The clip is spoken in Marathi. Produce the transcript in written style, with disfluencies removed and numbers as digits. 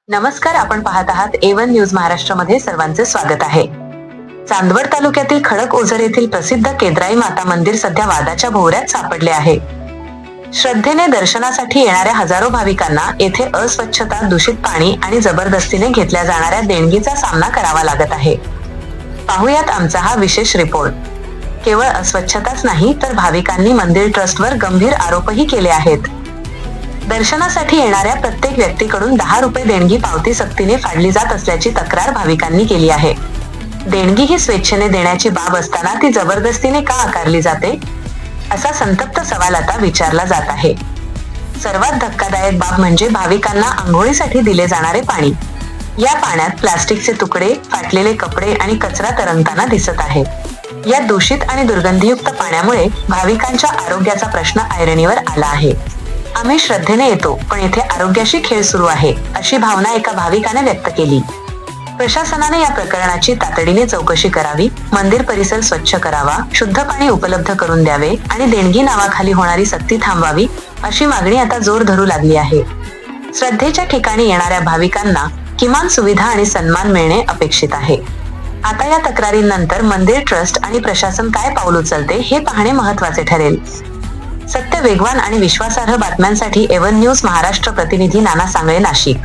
नमस्कार, आपण पाहत आहात A1 न्यूज महाराष्ट्रामध्ये सर्वांचे स्वागत आहे. चांदवड तालुक्यातील खडकओझर येथील प्रसिद्ध केद्राई माता मंदिर सध्या वादाच्या भोवऱ्यात सापडले आहे. श्रद्धेने दर्शनासाठी येणाऱ्या हजारो भाविकांना येथे अस्वच्छता, दूषित पाणी आणि जबरदस्तीने घेतल्या जाणाऱ्या देणगीचा सामना करावा लागत आहे. पाहुयात आमचा हा विशेष रिपोर्ट. केवळ अस्वच्छताच नाही तर भाविकांनी मंदिर ट्रस्टवर गंभीर आरोपही केले आहेत. दर्शनासाठी येणाऱ्या प्रत्येक व्यक्तीकडून 10 रुपये देणगी पावती सक्तीने फाडली जात असल्याची तक्रार भाविकांनी केली आहे. देणगी ही स्वेच्छेने देण्याची बाब असताना ती जबरदस्तीने का आकारली जाते, असा संतप्त सवाल आता विचारला जात आहे. सर्वात धक्कादायक बाब म्हणजे भाविकांना आंघोळीसाठी दिले जाणारे पाणी. या पाण्यात प्लास्टिकचे तुकडे, फाटलेले कपडे आणि कचरा तरंगताना दिसत आहे. या दूषित आणि दुर्गंधीयुक्त पाण्यामुळे भाविकांच्या आरोग्याचा प्रश्न ऐरणीवर आला आहे. आम्ही श्रद्धेने येतो, पण येथे आरोग्याशी खेळ सुरू आहे, अशी भावना एका भाविकाने व्यक्त केली. प्रशासनाने या प्रकरणाची तातडीने चौकशी करावी, मंदिर परिसर स्वच्छ करावा, शुद्ध पाणी उपलब्ध करून द्यावे आणि देणगी नावाखाली होणारी सक्ती थांबवावी, अशी मागणी आता जोर धरू लागली आहे. श्रद्धेच्या ठिकाणी येणाऱ्या भाविकांना किमान सुविधा आणि सन्मान मिळणे अपेक्षित आहे. आता या तक्रारींनंतर मंदिर ट्रस्ट आणि प्रशासन काय पाऊल उचलते हे पाहणे महत्त्वाचे ठरेल. सत्य, वेगवान आणि विश्वासार्ह बातम्यांसाठी A1 न्यूज महाराष्ट्र प्रतिनिधी नाना सांगळे, नाशिक.